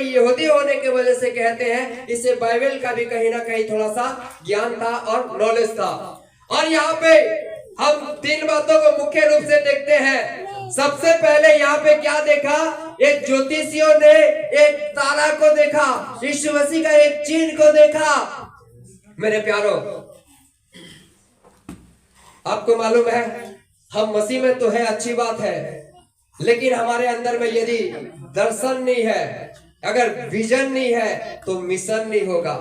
कोई यहूदी होने की वजह से कहते हैं, इसे बाइबल का भी कहीं ना कहीं थोड़ा सा ज्ञान था और नॉलेज था। और यहाँ पे हम तीन बातों को मुख्य रूप से देखते हैं। सबसे पहले यहाँ पे क्या देखा, एक ज्योतिषियों ने एक तारा को देखा, यीशु मसीह का एक चिन्ह को देखा। मेरे प्यारो, आपको मालूम है हम मसीह में तो है, अच्छी बात है, लेकिन हमारे अंदर में यदि दर्शन नहीं है, अगर विजन नहीं है, तो मिशन नहीं होगा।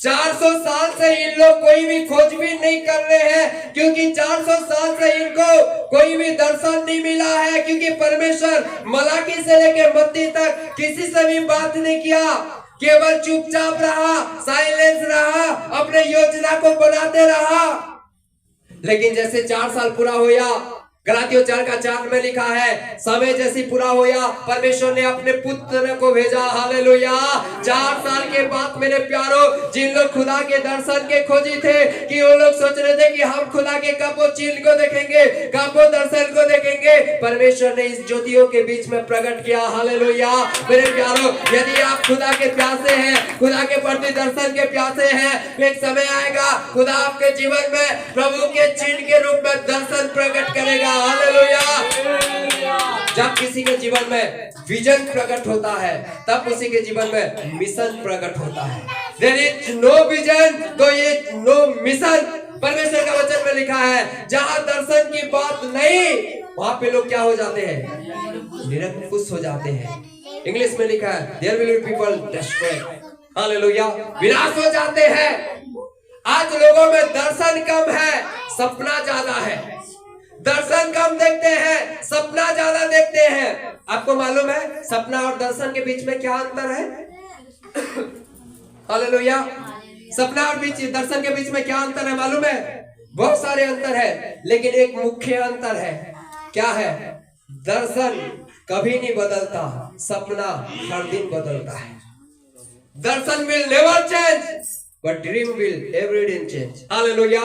400 साल से इन लोग कोई भी खोजबीन नहीं कर रहे हैं, क्योंकि 400 साल से इनको कोई भी दर्शन नहीं मिला है, क्योंकि परमेश्वर मलाकी से लेकर मत्ती तक किसी से भी बात नहीं किया, केवल चुपचाप रहा, साइलेंस रहा, अपने योजना को बनाते रहा। लेकिन जैसे 4 साल पूरा होया, गलातियों 4:4 में लिखा है, समय जैसी पूरा होया, परमेश्वर ने अपने पुत्र को भेजा। हालेलुया। 4 साल के बाद मेरे प्यारो, जिन लोग खुदा के दर्शन के खोजी थे, कि वो लोग सोच रहे थे कि हम खुदा के कब वो चिन्ह को देखेंगे, कब वो दर्शन को देखेंगे, परमेश्वर ने इस ज्योतियों के बीच में प्रकट किया। हालेलुया। मेरे प्यारो, यदि आप खुदा के प्यासे हैं, खुदा के प्रति दर्शन के प्यासे हैं, एक समय आएगा खुदा आपके जीवन में प्रभु के चिन्ह के रूप में दर्शन प्रकट करेगा। हालेलुया। जब किसी के जीवन में विजन प्रकट होता है, तब उसी के जीवन में मिशन प्रकट होता है। There is no vision, तो ये no mission। परमेश्वर का वचन में लिखा है, जहां दर्शन की बात नहीं, वहां पे लोग क्या हो जाते हैं, निरंकुश हो जाते हैं। इंग्लिश में लिखा है, there will be people destroyed। Hallelujah. विनाश हो जाते हैं। आज लोगों में दर्शन कम है, सपना ज्यादा है। दर्शन कम देखते हैं, सपना ज्यादा देखते हैं। आपको मालूम है सपना और दर्शन के बीच में क्या अंतर है? हालेलुया। सपना और दर्शन के बीच में क्या अंतर है मालूम है? बहुत सारे अंतर है, लेकिन एक मुख्य अंतर है। क्या है? दर्शन कभी नहीं बदलता, सपना हर दिन बदलता है। दर्शन will never change, but dream will every day change। Hallelujah.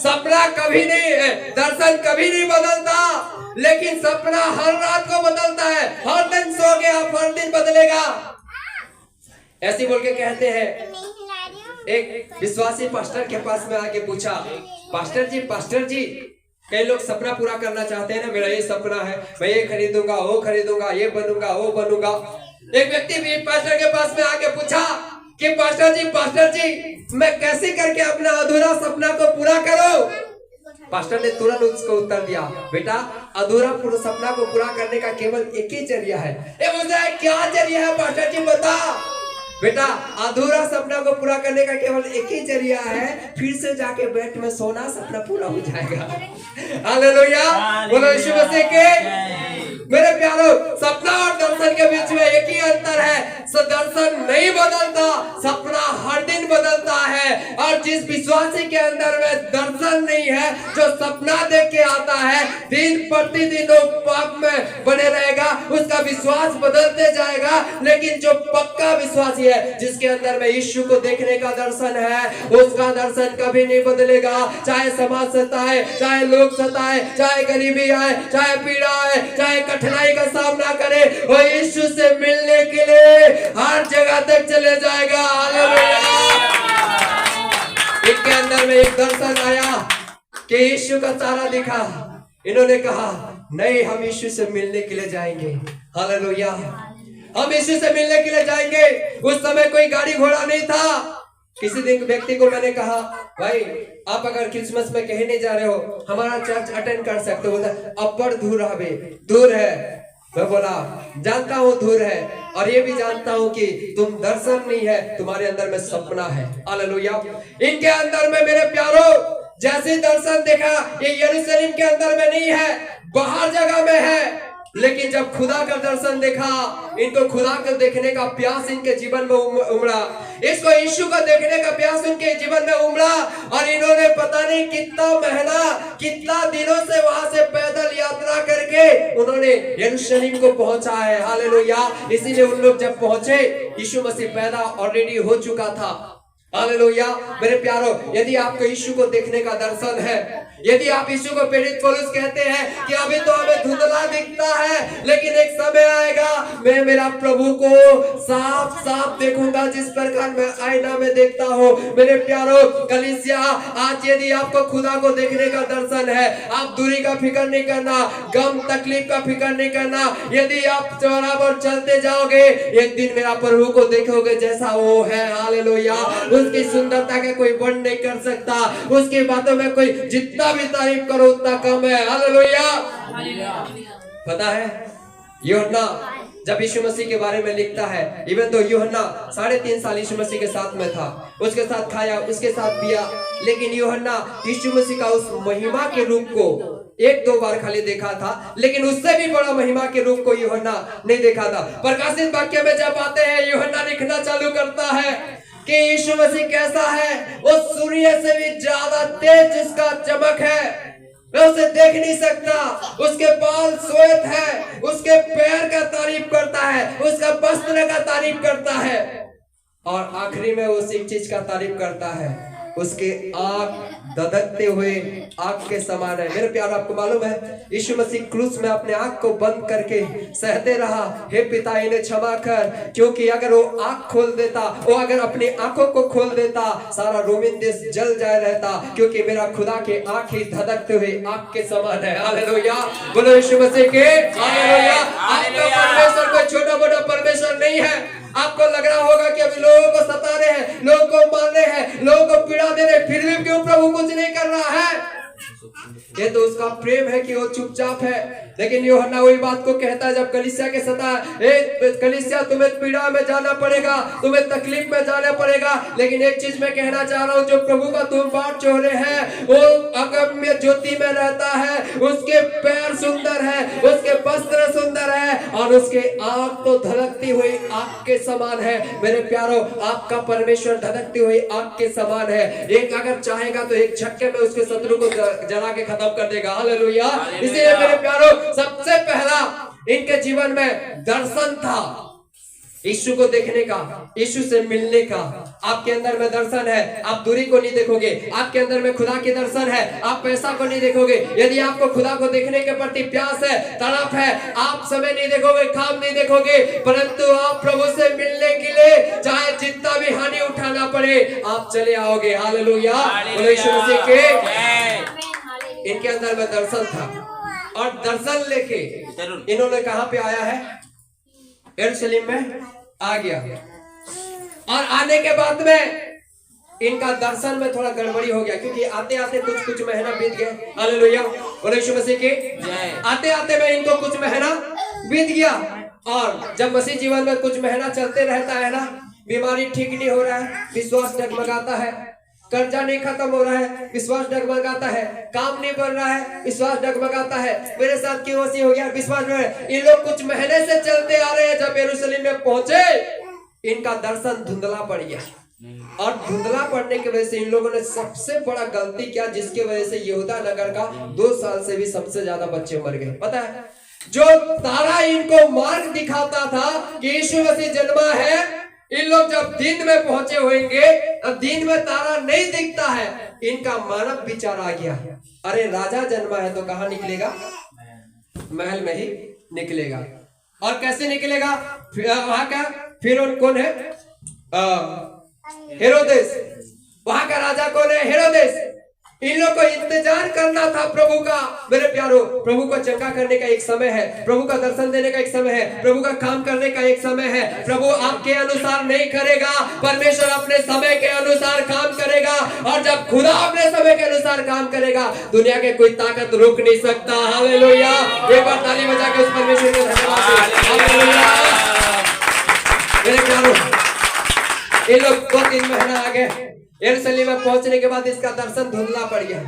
सपना कभी नहीं है, दर्शन कभी नहीं बदलता, लेकिन सपना हर रात को बदलता है। हर दिन सो गया, हर दिन बदलेगा। ऐसे बोल के कहते हैं, एक विश्वासी पास्टर के पास में आके पूछा, पास्टर जी, कई लोग सपना पूरा करना चाहते हैं ना, मेरा ये सपना है, मैं ये खरीदूंगा, वो खरीदूंगा, ये बनूंगा, वो बनूंगा। एक व्यक्ति भी पास्टर के पास में आके पूछा कि पास्टर जी, मैं कैसे करके अपना अधूरा सपना को पूरा करूं? पास्टर ने तुरंत उसको उत्तर दिया, बेटा, अधूरा पूरा सपना को पूरा करने का केवल एक ही जरिया है। क्या जरिया है पास्टर जी, बता। बेटा, अधूरा सपना को पूरा करने का केवल एक ही जरिया है, फिर से जाके बेड में सोना, सपना पूरा हो जाएगा। हालेलुया। बोलो यीशु मसीह के। मेरे प्यारो, सपना और दर्शन के बीच में एक ही अंतर है, दर्शन नहीं बदलता, सपना हर दिन बदलता है। और जिस विश्वासी के अंदर में दर्शन नहीं है, जो सपना देख के आता है, दिन प्रतिदिन पाप में बने रहेगा, उसका विश्वास बदलते जाएगा। लेकिन जो पक्का विश्वासी है, जिसके अंदर में यीशु को देखने का दर्शन है, उसका दर्शन कभी नहीं बदलेगा। चाहे समाज सताए, चाहे लोग सताए, चाहे गरीबी आए, चाहे पीड़ा आए, चाहे कठिनाई का सामना करे, वो यीशु से मिलने के लिए हर जगह तक चले जाएगा। हालेलुया। इनके अंदर में एक दर्शन आया कि यीशु का तारा दिखा। इन्होंने कहा, नहीं, हम यीशु से मिलने के लिए जाएंगे। हालेलुया। हम यीशु से मिलने के लिए जाएंगे। उस समय कोई गाड़ी घोड़ा नहीं था। किसी दिन व्यक्ति को मैंने कहा, भाई, आप अगर क्रिसमस में कहीं नहीं जा रहे हो, हमारा चर्च अटेंड कर सकते हो। अपर दूर है। मैं बोला, जानता हूँ दूर है, और ये भी जानता हूँ कि तुम दर्शन नहीं है, तुम्हारे अंदर में सपना है। हालेलुया। इनके अंदर में मेरे प्यारो, जैसे दर्शन देखा, ये यरूशलेम के अंदर में नहीं है, बाहर जगह में है। लेकिन जब खुदा का दर्शन देखा, इनको खुदा को देखने का प्यास इनके जीवन में उमड़ा। इसको यीशु को देखने का प्यास उनके जीवन में उमड़ा, और इन्होंने पता नहीं कितना महीना, कितना दिनों से वहां से पैदल यात्रा करके उन्होंने यरूशलेम को पहुंचा है। हालेलुया। इसीलिए उन लोग जब पहुंचे, यीशु मसीह पैदा ऑलरेडी हो चुका था। हालेलुया। मेरे प्यारो, यदि आपको यीशु को देखने का दर्शन है, यदि आप यीशु को प्रेरित पौलुस कहते हैं कि अभी तो हमें धुंधला दिखता है, लेकिन एक समय आएगा मैं मेरा प्रभु को साफ साफ देखूंगा जिस प्रकार मैं आईना में देखता हूँ। मेरे प्यारो कलीसिया, आज यदि आपको खुदा को देखने का दर्शन है, आप दूरी का फिक्र नहीं करना, गम तकलीफ का फिक्र नहीं करना। यदि आप बराबर चलते जाओगे, एक दिन मेरा प्रभु को देखोगे जैसा वो है। हालेलुया। उसकी सुंदरता का कोई वर्णन नहीं कर सकता, उसकी बातों में कोई जितना भी तारीफ करो उतना कम है। हालेलुया। पता है यूहन्ना जब यीशु मसीह के बारे में लिखता है, इवन तो यूहन्ना 3.5 साल यीशु मसीह के साथ में था, उसके साथ खाया, उसके साथ पिया, लेकिन यूहन्ना यीशु मसीह का उस महिमा के रूप को 1-2 बार खाली देखा था, लेकिन उससे भी बड़ा महिमा के रूप को यूहन्ना नहीं देखा था। प्रकाशित वाक्य में जब आते हैं, यूहन्ना लिखना चालू करता है कि यीशु मसीह कैसा है, वो सूर्य से भी ज्यादा तेज जिसका चमक है, मैं उसे देख नहीं सकता। उसके बाल श्वेत है, उसके पैर का तारीफ करता है, उसका वस्त्र का तारीफ करता है, और आखिरी में उस एक चीज का तारीफ करता है, उसके आंख धधकते हुए आग के समान है। मेरे प्यार, आपको मालूम है यीशु मसीह क्रूस में अपने आंख को बंद करके सहते रहा, हे पिता इन्हें क्षमा कर, क्योंकि अगर वो आंख खोल देता, वो अगर अपनी आंखों को खोल देता, सारा रोमन देश जल जाए रहता, क्योंकि मेरा खुदा के आंख ही धधकते हुए आग के समान है। हालेलुया। बोलो यीशु मसीह के हालेलुया। आपका परमेश्वर कोई छोटा मोटा परमेश्वर नहीं है। आपको लग रहा होगा कि अभी लोगों को सता रहे हैं, लोगों को मार रहे हैं, लोगों को पीड़ा दे रहे, फिर भी क्यों प्रभु कुछ नहीं कर रहा है? ये तो उसका प्रेम है कि वो चुपचाप है। लेकिन यूहन्ना वही बात को कहता है जब कलीसिया के सता, कलीसिया तुम्हें पीड़ा में जाना पड़ेगा, तुम्हें तकलीफ में जाना पड़ेगा, लेकिन एक चीज मैं कहना चाह रहा हूँ, जो प्रभु का तुम बाट चोरे हैं, वो अगम्य ज्योति में रहता है, उसके पैर सुंदर है, उसके वस्त्र सुंदर है, और उसके आंख तो धधकती हुई आग के समान है। मेरे प्यारो, आपका परमेश्वर धधकती हुई आग के समान है। एक अगर चाहेगा तो एक झटके में उसके शत्रु को जला के खत्म कर देगा। हालेलुया। इसलिए मेरे प्यारो, सबसे पहला इनके जीवन में दर्शन था यीशु को देखने का, यीशु से मिलने का। आपके अंदर में दर्शन है, आप दूरी को नहीं देखोगे। आपके अंदर में खुदा के दर्शन है, आप पैसा को नहीं देखोगे। यदि आपको खुदा को देखने के प्रति प्यास है, तड़प है, आप समय नहीं देखोगे, काम नहीं देखोगे, परंतु आप प्रभु से मिलने के लिए चाहे जितना भी हानि उठाना पड़े, आप चले आओगे। हालेलुया। बोलो यीशु मसीह के। इनके अंदर में दर्शन था, और दर्शन लेके इन्होंने कहां पे आया है? यरूशलेम में आ गया। और आने के बाद में इनका दर्शन में थोड़ा गड़बड़ी हो गया, क्योंकि आते आते कुछ महीना बीत गए। हालेलुया। बोलो यीशु मसीह के। आते आते में इनको कुछ महीना बीत गया, और जब मसीह जीवन में कुछ महीना चलते रहता है ना, बीमारी ठीक नहीं हो रहा है, विश्वास डगमगाता है, कर्जा नहीं खत्म हो रहा है, विश्वास डगमगाता है, काम नहीं बढ़ रहा है, विश्वास डगमगाता है, मेरे साथ क्यों ऐसी हो गया, विश्वास बढ़ रहा है। ये लोग कुछ महीने से चलते आ रहे हैं, जब यरूशलेम में पहुंचे इनका दर्शन धुंधला पड़ गया, और धुंधला पड़ने की वजह से इन लोगों ने सबसे बड़ा गलती किया, जिसकी वजह से यहूदा नगर का 2 साल से भी सबसे ज्यादा बच्चे मर गए। पता है, जो तारा इनको मार्ग दिखाता था कि यीशु मसीह जन्मा है, इन लोग जब दिन में पहुंचे होंगे, अब दिन में तारा नहीं दिखता है, इनका मानव विचार आ गया, अरे राजा जन्मा है तो कहां निकलेगा? महल में ही निकलेगा। और कैसे निकलेगा? वहां का फिरौन कौन है? हेरोदेस। वहां का राजा कौन है? हेरोदेस। इन लोग को इंतजार करना था प्रभु का। मेरे प्यारो, प्रभु को चंगा करने का एक समय है, प्रभु का दर्शन देने का एक समय है, प्रभु का काम करने का एक समय है। प्रभु आपके अनुसार नहीं करेगा, परमेश्वर अपने समय के अनुसार काम करेगा, और जब खुदा अपने समय के अनुसार काम करेगा, दुनिया के कोई ताकत रोक नहीं सकता। हालेलुया। एक बार ताली बजा के उस परमेश्वर को धन्यवाद। हालेलुया। मेरे प्यारो, इन लोग 2-3 महीना आ गए, यरूशलेम में पहुंचने के बाद इसका दर्शन धुंधला पड़ गया।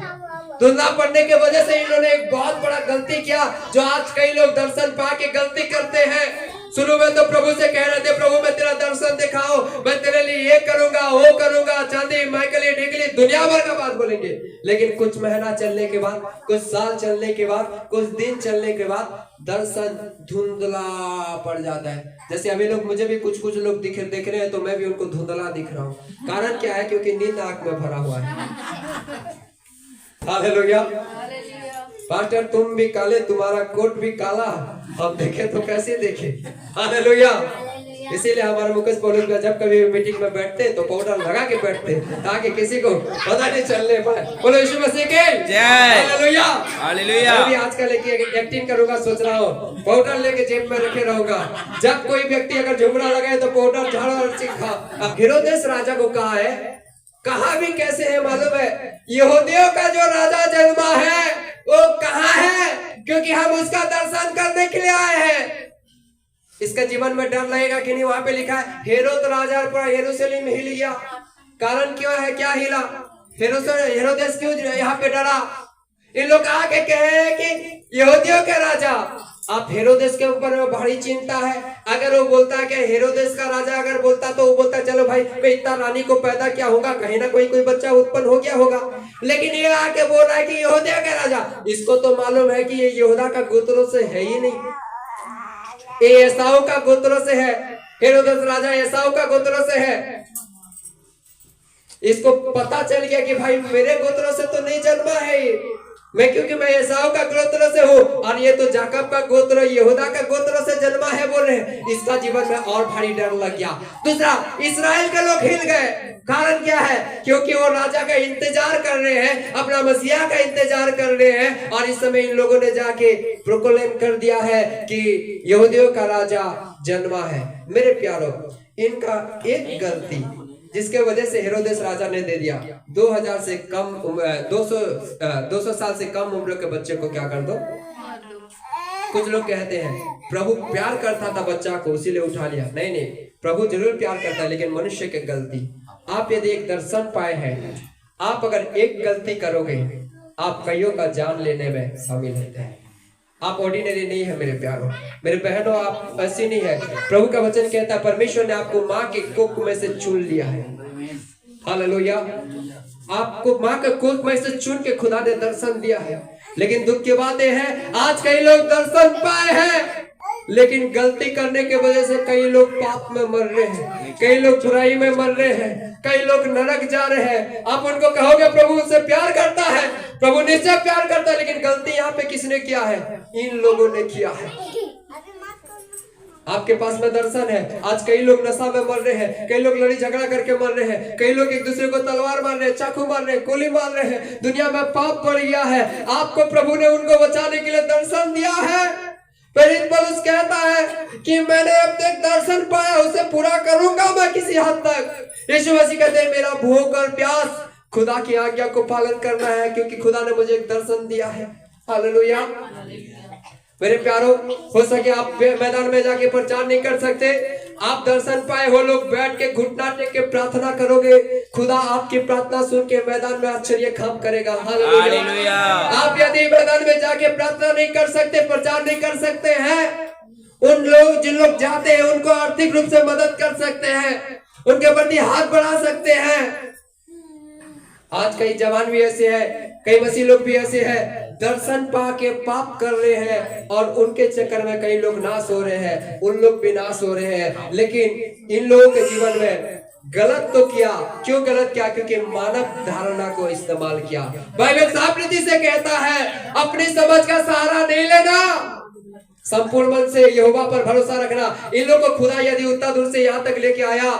धुंधला पड़ने की वजह से इन्होंने एक बहुत बड़ा गलती किया, जो आज कई लोग दर्शन पा के गलती करते हैं। शुरू में तो प्रभु से कह रहे थे, प्रभु मैं तेरा दर्शन दिखाओ, मैं तेरे लिए ये करूंगा, वो करूंगा, चांदी, माइकली, ढिकली, दुनिया भर का बात बोलेंगे, लेकिन कुछ महीना चलने के बाद, कुछ साल चलने के बाद, कुछ दिन चलने के बाद दर्शन धुंधला पड़ जाता है। जैसे अभी लोग, मुझे भी कुछ लोग देख रहे हैं तो मैं भी उनको धुंधला दिख रहा हूँ। कारण क्या है? क्योंकि नींद आंख में भरा हुआ है। हालेलुया। पास्टर तुम भी काले, तुम्हारा कोट भी काला, हम देखे तो कैसे देखे। हालेलुया। इसीलिए हमारे मुकेश पौलुस का जब कभी मीटिंग में बैठते तो पाउडर लगा के बैठते ताकि किसी को पता नहीं चलने पाए। बोलो यीशु मसीह की जय। हालेलुया। हालेलुया। मैं भी आजकल एक एक्टिंग करूंगा, सोच रहा हूँ पाउडर लेके जेब में रखे रहूंगा। जब कोई व्यक्ति अगर झुमरा लगाए तो पाउडर झाड़ो और चिखा। हेरोदेस राजा को कहा है, कहा भी कैसे है मालूम है? यहूदियों का जो राजा जन्मा है वो कहाँ है? क्योंकि हम उसका दर्शन करने के लिए आए हैं। इसका जीवन में डर लगेगा कि नहीं? वहां पे लिखा है हेरोद राजा पूरा यरूशलेम हिल गया। कारण क्यों है? क्या हिला? हेरोदेस क्यों यहाँ पे डरा? इन लोग आके कहे कि यहूदियों के राजा। आप हेरोदेस के ऊपर में भारी चिंता है। अगर वो बोलता है कि हेरोदेस का राजा अगर बोलता तो वो बोलता चलो भाई मैं इतना रानी को पैदा क्या होगा, कहीं ना कोई बच्चा उत्पन्न हो गया होगा। लेकिन ये आके बोल रहा है कि यहूदिया का राजा। इसको तो मालूम है कि ये यहूदा का गोत्रों से है ही नहीं, ये एसाऊ का गोत्रों से है। हेरोदेस राजा एसाऊ का गोत्रों से है। इसको पता चल गया कि भाई मेरे गोत्रों से तो नहीं जन्मा है मैं, क्योंकि मैं एसाऊ का गोत्र से हूँ और ये तो जाकब का गोत्र, यहूदा का गोत्र से जन्मा है बोल रहे हैं। इसका जीवन में और भारी डर लग गया। दूसरा, इस्राएल के लोग हिल गए। कारण क्या है? क्योंकि वो राजा का इंतजार कर रहे हैं, अपना मसीहा का इंतजार कर रहे हैं। और इस समय इन लोगों ने जाके प्रोक्लेम कर दिया है कि यहूदियों का राजा जन्मा है। मेरे प्यारो, इनका एक गलती जिसके वजह से हेरोदेस राजा ने दे दिया 2000 से कम 200 साल से कम उम्र के बच्चे को क्या कर दो। कुछ लोग कहते हैं प्रभु प्यार करता था बच्चा को इसीलिए उठा लिया। नहीं नहीं, प्रभु जरूर प्यार करता है, लेकिन मनुष्य की गलती। आप यदि एक दर्शन पाए हैं, आप अगर एक गलती करोगे आप कईयों का जान लेने में शामिल होते हैं। आप ऑर्डिनरी नहीं है मेरे प्यारों, मेरे बहनों, आप ऐसी नहीं है। प्रभु का वचन कहता है परमेश्वर ने आपको माँ के कोख में से चुन लिया है। हालेलुया। आपको माँ के कोख में से चुन के खुदा ने दर्शन दिया है। लेकिन दुख की बात यह है आज कई लोग दर्शन पाए हैं लेकिन गलती करने के वजह से कई लोग पाप में मर रहे हैं, कई लोग बुराई में मर रहे हैं, कई लोग नरक जा रहे हैं। आप उनको कहोगे प्रभु उनसे प्यार करता है, प्रभु निश्चय प्यार करता है, लेकिन गलती यहाँ पे किसने किया है? इन लोगों ने किया है। आपके पास में दर्शन है। आज कई लोग नशा में मर रहे हैं, कई लोग लड़ी झगड़ा करके मर रहे हैं, कई लोग एक दूसरे को तलवार मार रहे हैं, चाकू मार रहे हैं, गोली मार रहे हैं। दुनिया में पाप बढ़ गया है। आपको प्रभु ने उनको बचाने के लिए दर्शन दिया है। प्रेरित पौलुस कहता है कि मैंने अब तक दर्शन पाया उसे पूरा करूंगा मैं किसी हद तक। यीशु मसीह कहते हैं मेरा भूख और प्यास खुदा की आज्ञा को पालन करना है, क्योंकि खुदा ने मुझे एक दर्शन दिया है। हालेलुया। मेरे प्यारों, हो सके आप मैदान में जाके प्रचार नहीं कर सकते, आप दर्शन पाए हो लोग बैठ के घुटना टेक के प्रार्थना करोगे, खुदा आपकी प्रार्थना सुन के मैदान में आश्चर्य काम करेगा। हालेलुया। आप यदि मैदान में जाके प्रार्थना नहीं कर सकते, प्रचार नहीं कर सकते हैं, उन लोग जिन लोग जाते हैं उनको आर्थिक रूप से मदद कर सकते हैं, उनके प्रति हाथ बढ़ा सकते हैं। आज कई जवान भी ऐसे हैं, कई मसीह लोग भी ऐसे हैं, दर्शन पा के पाप कर रहे हैं और उनके चक्कर में कई लोग नाश हो रहे हैं, उन लोग भी नाश हो रहे हैं। लेकिन इन लोगों के जीवन में गलत तो किया। क्यों गलत किया? क्योंकि मानव धारणा को इस्तेमाल किया। बाइबल साफ रीति से कहता है अपनी समझ का सहारा नहीं लेना, संपूर्ण मन से यहोवा पर भरोसा रखना। इन लोगों को खुदा यदि उतना दूर से यहाँ तक लेके आया,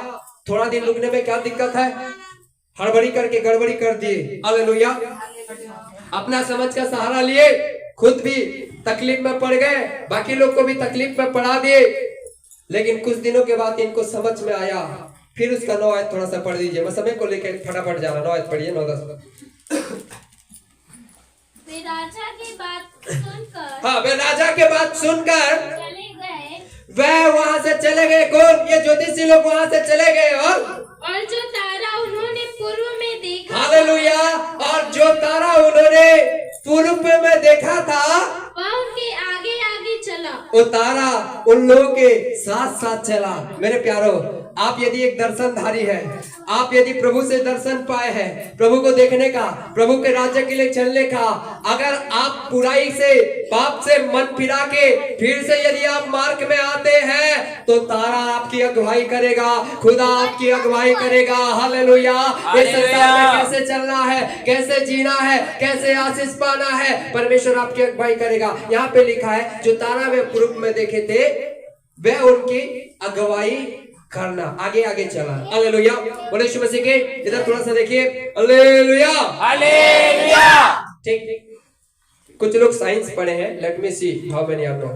थोड़ा दिन रुकने में क्या दिक्कत है? हड़बड़ी करके गड़बड़ी कर दिए। हालेलुया। अपना समझ का सहारा लिए, खुद भी तकलीफ में पड़ गए, बाकी लोग को भी तकलीफ में पड़ा दिए। लेकिन कुछ दिनों के बाद इनको समझ में आया। फिर उसका 9 आयत थोड़ा सा पढ़ दीजिए, मैं समय को लेकर फटाफट जा रहा। 9 आयत पढ़िए, 9-10। वे राजा की बात सुनकर, हाँ, वे राजा के बात सुनकर चले गए। वह वहां से चले गए। कौन? ये ज्योतिषी लोग वहां से चले गए। और जो तारा उन्होंने पूर्व में देखा, हालेलुया, और जो तारा उन्होंने पूर्व में देखा था वह उनके आगे आगे चला। वो तारा उन लोगों के साथ साथ चला। मेरे प्यारो, आप यदि एक दर्शनधारी है, आप यदि प्रभु से दर्शन पाए हैं, प्रभु को देखने का, प्रभु के राज्य के लिए चलने का, अगर आप बुराई से, पाप से मन फिरा के फिर से यदि आप मार्ग में आते हैं, तो तारा आपकी अगुवाई करेगा, खुदा आपकी अगुवाई करेगा। हालेलुया। इस संसार में कैसे चलना है, कैसे जीना है, कैसे आशीष पाना है, परमेश्वर आपकी अगुवाई करेगा। यहाँ पे लिखा है, जो तारा वे पूर्व में देखे थे वे उनकी अगुवाई करना। आगे आगे चला। हालेलुया। बोले यीशु मसीह के। इधर थोड़ा सा देखिए। Hallelujah, hallelujah. ठीक। कुछ लोग साइंस पढ़े हैं। Let me see how many are know.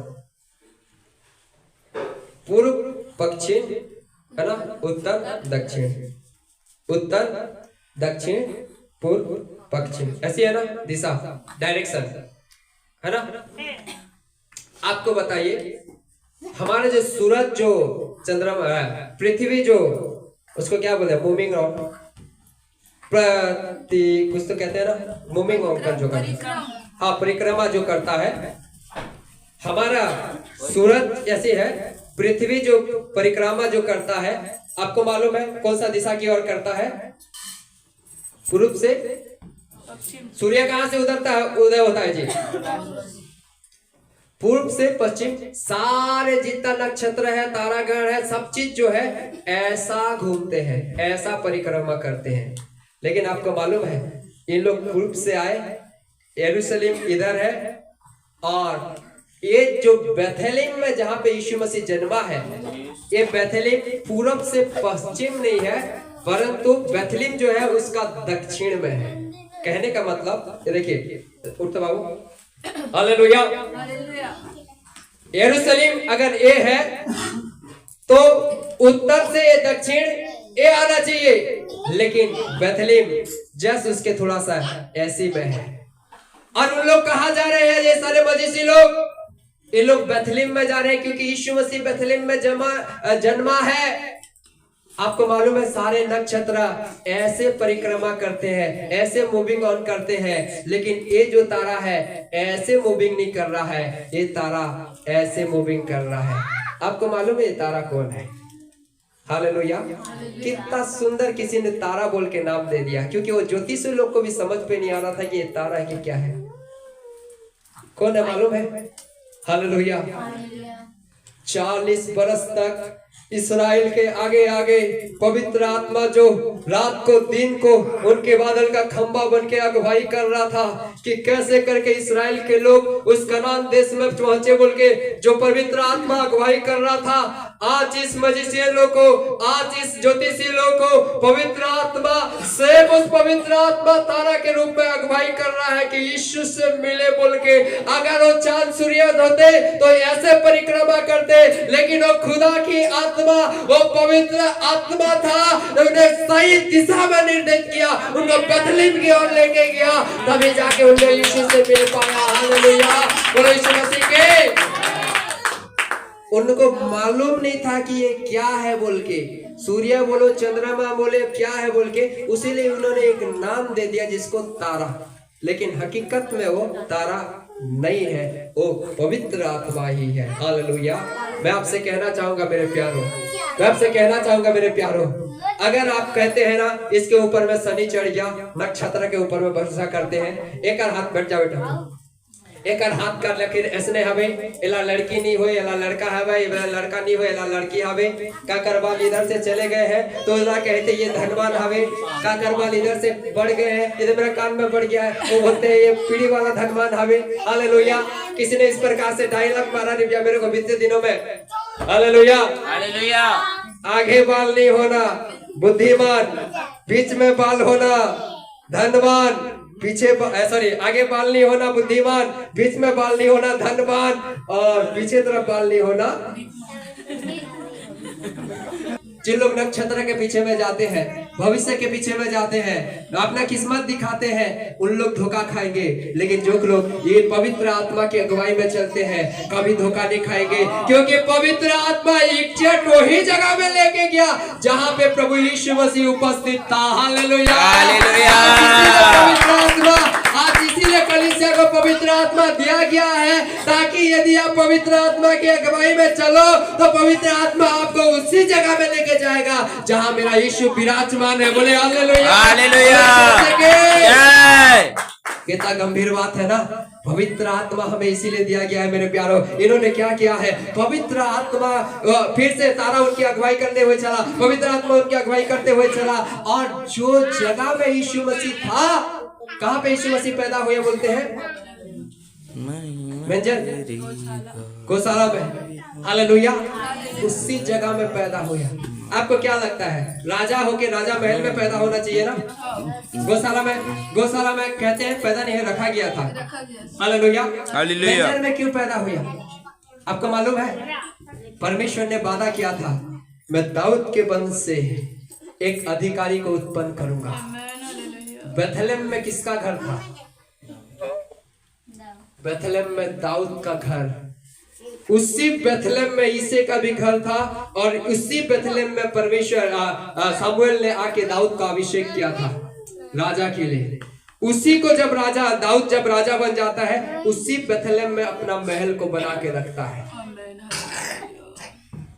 पूर्व पश्चिम है ना, उत्तर दक्षिण, उत्तर दक्षिण पूर्व पश्चिम, ऐसी है ना दिशा, डायरेक्शन है ना। आपको बताइए, हमारे जो सूरज, जो चंद्रमा है, पृथ्वी जो, उसको क्या बोलते हैं, मूविंग ऑन, कुछ तो कहते हैं ना, मूविंग ऑन कर जो करता है, हाँ परिक्रमा जो करता है, हमारा सूरज ऐसी है, पृथ्वी जो परिक्रमा जो करता है, आपको मालूम है कौन सा दिशा की ओर करता है? पूर्व से। सूर्य कहां से उदय होता है जी? पूर्व से पश्चिम। सारे जितना नक्षत्र है, तारागण है, सब चीज जो है ऐसा घूमते हैं, ऐसा परिक्रमा करते हैं। लेकिन आपको मालूम है, इन लोग पूर्व से आए, यरूशलेम इधर है, और ये जो बेथलेम में जहां पे यीशु मसीह जन्मा है, ये बेथलेम पूरब से पश्चिम नहीं है, परंतु बेथलेम जो है उसका दक्षिण में है। कहने का मतलब, ये देखिए, उठते बाबू, हालेलुया। यरूशलेम अगर ये है, तो उत्तर से ये दक्षिण ये आना चाहिए, लेकिन बेथलेम जस्ट उसके थोड़ा सा ऐसी में है। और उन लोग कहाँ जा रहे हैं? ये सारे मजीसी लोग, ये लोग बेथलेम में जा रहे हैं, क्योंकि यीशु मसीह बेथलेम में जन्मा है। आपको मालूम है, सारे नक्षत्र ऐसे परिक्रमा करते हैं, ऐसे मूविंग ऑन करते हैं, लेकिन ये जो तारा है ऐसे मूविंग नहीं कर रहा है, ये तारा ऐसे मूविंग कर रहा है। आपको मालूम है ये तारा कौन है? हालेलुया। कितना सुंदर किसी ने तारा बोल के नाम दे दिया, क्योंकि वो ज्योतिषी लोग को भी समझ पे नहीं आ रहा था कि ये तारा है कि क्या है। कौन है मालूम है? हालेलुया। 40 बरस तक इस्राएल के आगे आगे पवित्र आत्मा जो रात को दिन को उनके बादल का खंबा बन के अगुवाई कर रहा था कि कैसे करके इस्राएल के लोग उस कनान देश में पहुंचे बोल के, जो पवित्र आत्मा अगुवाई कर रहा था। आज इस मजीसियन लोग को, आज इस ज्योतिषी लोग को पवित्र आत्मा सेम उस पवित्र आत्मा तारा के रूप में अगुवाई कर रहा है कि यीशु से मिले बोल के। अगर वो चांद सूर्य होते तो ऐसे परिक्रमा करते, लेकिन वो खुदा की आत्मा, वो पवित्र आत्मा था, उन्हें सही दिशा में निर्देश किया, उनको बेथलेम की ओर लेके गया, तभी जाके उन्हें यीशु से मिल पाया। हालेलुया। बोलो यीशु मसीह के। उनको मालूम नहीं था कि ये क्या है बोल के, सूर्य बोलो, चंद्रमा बोले, क्या है बोल के, उसीलिए उन्होंने एक नाम दे दिया जिसको तारा। लेकिन हकीकत में वो तारा नहीं है, वो पवित्र आत्मा ही है। हालेलुया। मैं आपसे कहना चाहूंगा मेरे प्यारों, मैं आपसे कहना चाहूंगा मेरे प्यारों, अगर आप कहते हैं ना इसके ऊपर में शनि चढ़ गया, नक्षत्र के ऊपर में भरोसा करते हैं, एक हाथ बैठ जाओ बेटा, एक हाथ कर ले, फिर ऐसने हवे एला लड़की नहीं हो, एला लड़का हवे, एला लड़का नहीं हो, एला लड़की हवे। का करवाल इधर से चले गए हैं तो एला कहते ये धनवान हवे। का करवाल इधर से बढ़ गए हैं, इधर मेरा कान में बढ़ गया है, वो बोलते हैं ये पीढ़ी वाला धनवान हवे। हालेलुया। किसी ने इस प्रकार से डायलॉग मारा नहीं मेरे को बीते दिनों में। हालेलुया। हालेलुया। आगे बाल नहीं होना बुद्धिमान, बीच में बाल होना धनवान, पीछे सॉरी आगे बाल नहीं होना बुद्धिमान, बीच में बाल नहीं होना धनवान, और पीछे तरफ बाल नहीं होना। जिन लोग नक्षत्र के पीछे में जाते हैं, भविष्य के पीछे में जाते हैं, अपना किस्मत दिखाते हैं, उन लोग धोखा खाएंगे। लेकिन जो लोग ये पवित्र आत्मा की अगुवाई में चलते हैं कभी धोखा नहीं खाएंगे, क्योंकि पवित्र आत्मा एग्जैक्ट वही जगह में लेके गया जहां पे प्रभु यीशु मसीह उपस्थित था। हालेलुया। हालेलुया। पवित्र आत्मा आज इसीलिए कलीसिया को पवित्र आत्मा दिया गया है ताकि यदि आप पवित्र आत्मा की अगुवाई में चलो तो पवित्र आत्मा आपको उसी जगह में लेके जाएगा जहां मेरा यीशु विराजमान है। बोले हालेलुया, हालेलुया, जय। कितना गंभीर बात है ना। पवित्र आत्मा हमें इसीलिए दिया गया है मेरे प्यारो। इन्होंने क्या किया है, पवित्र आत्मा फिर से तारा उनकी अगुवाई करते हुए चला, पवित्र आत्मा उनकी अगुवाई करते हुए चला, और जो जगह में यीशु मसीह था, कहां पे यीशु मसीह पैदा हुए बोलते हैं, गौशाला में। हालेलुया, उसी जगह में पैदा हुआ। आपको क्या लगता है, राजा होके राजा महल में पैदा होना चाहिए ना? गौशाला में कहते हैं पैदा नहीं रखा गया था। Hallelujah, hallelujah. में क्यों पैदा हुआ आपको मालूम है? परमेश्वर ने वादा किया था, मैं दाऊद के वंश से एक अधिकारी को उत्पन्न करूंगा। बेथलेम में किसका घर था? बेथलेम में दाऊद का घर। उसी बेथलेम में ईसे का भी घर था, और उसी बेथलेम में परमेश्वर सामुएल ने आके दाऊद का अभिषेक किया था राजा के लिए। उसी को जब दाऊद जब राजा बन जाता है, उसी बेथलेम में अपना महल को बना के रखता है,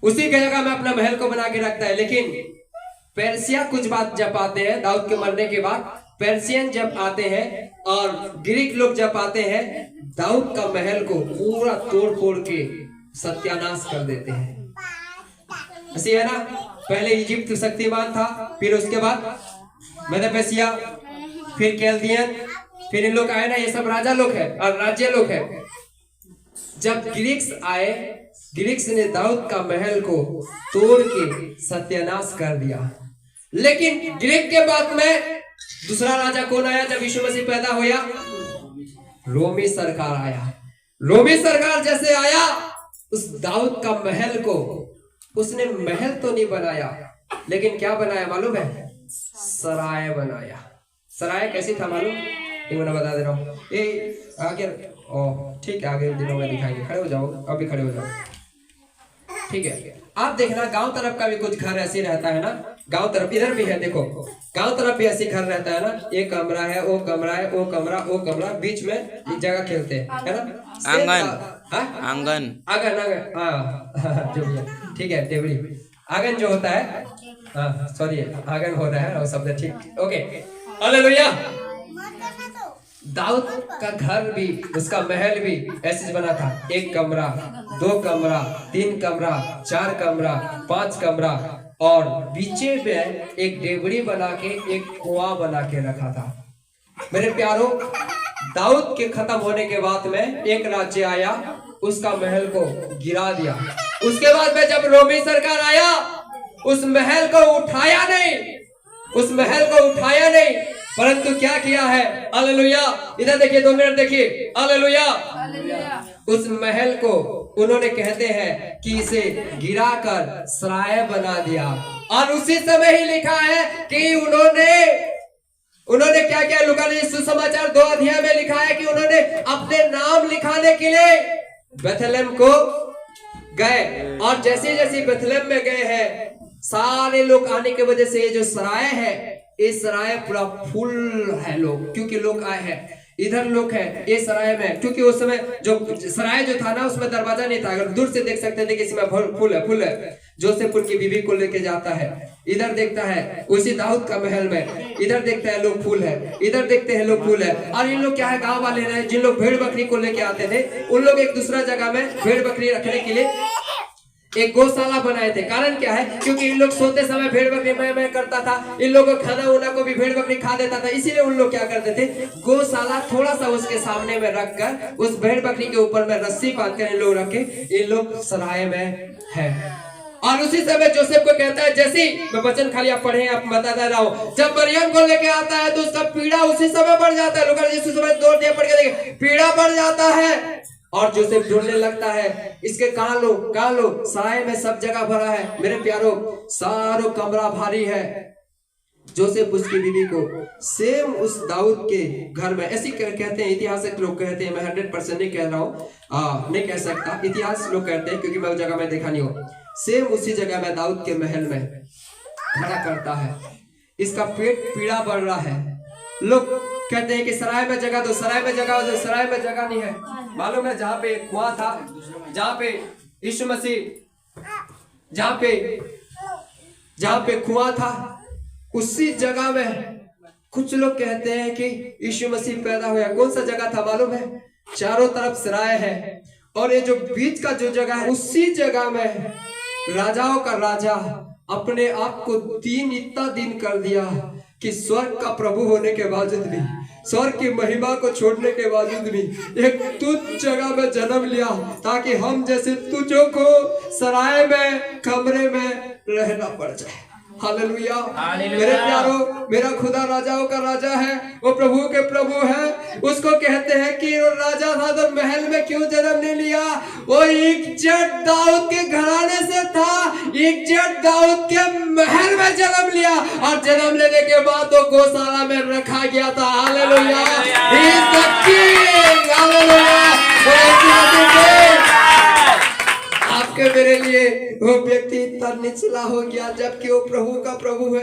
उसी जगह में अपना महल को बना के रखता है। लेकिन पेर्सिया कुछ बात जब आते हैं, दाऊद के मरने के बाद पेर्सियन जब आते हैं और ग्रीक लोग जब आते हैं, दाऊद का महल को पूरा तोड़ फोड़ के सत्यानाश कर देते हैं। ऐसी है ना, पहले इजिप्ट शक्तिमान था, फिर उसके बाद मेदोपेसिया, फिर कैल्दियन, फिर इन लोग आए ना, ये सब राजा लोग है और राज्य लोग है। जब ग्रीक्स आए, ग्रीक्स ने दाऊद का महल को तोड़ के सत्यानाश कर दिया। लेकिन ग्रीक के बाद में दूसरा राजा कौन आया जब यीशु मसीह पैदा हुआ? रोमी सरकार आया। रोमी सरकार जैसे आया, उस दाऊद का महल को, उसने महल तो नहीं बनाया, लेकिन क्या बनाया मालूम है? सराय बनाया। सराय कैसी था मालूम? ये मैं बता दे रहा हूँ। ये आगे ठीक है, आगे दिनों में दिखाएंगे। खड़े हो जाओ, अभी खड़े हो जाओ, ठीक है। आप देखना, गांव तरफ का भी कुछ घर ऐसे रहता है ना, गांव तरफ इधर भी है, देखो गांव तरफ भी ऐसे घर रहता है ना, एक कमरा है, वो कमरा है, वो कमरा, वो कमरा, बीच में एक जगह खेलते हैं, है ना? आंगन, हाँ जो भी है, ठीक है, टेबली आंगन जो होता है, हाँ सॉरी आंगन हो रहा है, वो शब्द ठीक, ओके। हालेलुया। दाऊद का घर भी, उसका महल भी ऐसे बना था, एक कमरा, दो कमरा, तीन कमरा, चार कमरा, पांच कमरा, और बीचे में एक डेबड़ी बना के एक कुआं बना के रखा था। मेरे प्यारो, दाऊद के खत्म होने के बाद में एक राज्य आया, उसका महल को गिरा दिया। उसके बाद में जब रोमी सरकार आया, उस महल को उठाया नहीं, उस महल को उठाया नहीं, परंतु क्या किया है? हालेलुया। इधर देखिए, 2 मिनट देखिए, हालेलुया। उस महल को उन्होंने कहते हैं कि इसे गिराकर सराय बना दिया। और उसी समय ही लिखा है कि उन्होंने क्या किया? लूका ने सुसमाचार 2 अध्याय में लिखा है कि उन्होंने अपने नाम लिखाने के लिए बेथलेम को गए, और जैसे जैसे बेथलेम में गए हैं, सारे लोग आने की वजह से ये जो सराय है, ये सराय पूरा फुल है लोग, क्योंकि लोग आए हैं। इधर लोग हैं ये सराय में, क्योंकि उस समय जो सराय जो था ना, उसमें दरवाजा नहीं था, अगर दूर से देख सकते थे कि इसमें फुल है। जोसेफ की बीवी को लेके जाता है, इधर देखता है उसी दाऊद का महल में, इधर देखता है लोग फूल है, इधर देखते हैं लोग फूल है। और इन लोग क्या है, गांव वाले हैं, जिन लोग भेड़ बकरी को लेके आते थे, उन लोग एक दूसरा जगह में भेड़ बकरी रखने के लिए एक गौशाला बनाए थे। कारण क्या है? क्योंकि इन लोग सोते समय भेड़ बकरी मैं करता था, इन लोगों को खाना उना को भी भेड़ बकरी खा देता था, इसीलिए उन लोग क्या करते थे, गौशाला थोड़ा सा उसके सामने में रखकर उस भेड़ बकरी के ऊपर में रस्सी बांधकर इन लोग रखे, इन लोग सराय में है। और उसी समय जोसेफ को कहता है, जैसे मैं वचन खाली आप पढ़े, आप बता रहा हूँ, जब मरियम को लेके आता है तो उसका पीड़ा उसी समय बढ़ जाता है। लोग जिस समय 2 अध्याय पढ़ के देखे, पीड़ा बढ़ जाता है। और जोसेफ ढूंढने लगता है, इसके कहाँ लो, सराय में सब जगह भरा है। मेरे प्यारो, सारो कमरा भारी है। जोसेफ उसकी बीवी को सेम उस दाऊद के घर में, ऐसी कहते हैं इतिहासक लोग कहते हैं, मैं 100% नहीं कह रहा हूँ, नहीं कह सकता, इतिहास लोग कहते हैं, क्योंकि मैं उस जगह में देखा नहीं हूँ। सेम उसी जगह में दाऊद के महल में खड़ा करता है। इसका पेट पीड़ा बढ़ रहा है, लोग कहते हैं कि सराय में जगह दो, सराय में जगह दो, सराय में जगह नहीं है। मालूम है जहाँ पे कुआं था, जहाँ पे यीशु मसीह, जहाँ पे कुआं था, उसी जगह में कुछ लोग कहते हैं कि यीशु मसीह पैदा हुआ। कौन सा जगह था मालूम है? चारों तरफ सराय है और ये जो बीच का जो जगह है, उसी जगह में राजाओं का राजा अपने आप को इतना दिन कर दिया कि स्वर्ग का प्रभु होने के बावजूद भी, स्वर्ग की महिमा को छोड़ने के बावजूद भी एक तुच्छ जगह में जन्म लिया, ताकि हम जैसे तुझों को सराय में, कमरे में रहना पड़ जाए। हालेलुया। मेरे प्यारो, मेरा खुदा राजाओं का राजा है, वो प्रभु के प्रभु है। उसको कहते हैं कि वो राजा था तो महल में क्यों जन्म नहीं लिया? वो इज्जत दाऊद के घराने से था, इज्जत दाऊद के महल में जन्म लिया और जन्म लेने के बाद वो गौशाला में रखा गया था। Hallelujah. He is the king। Hallelujah. आपके मेरे लिए वो व्यक्ति इतना निचला हो गया, जबकि वो प्रभु का प्रभु है।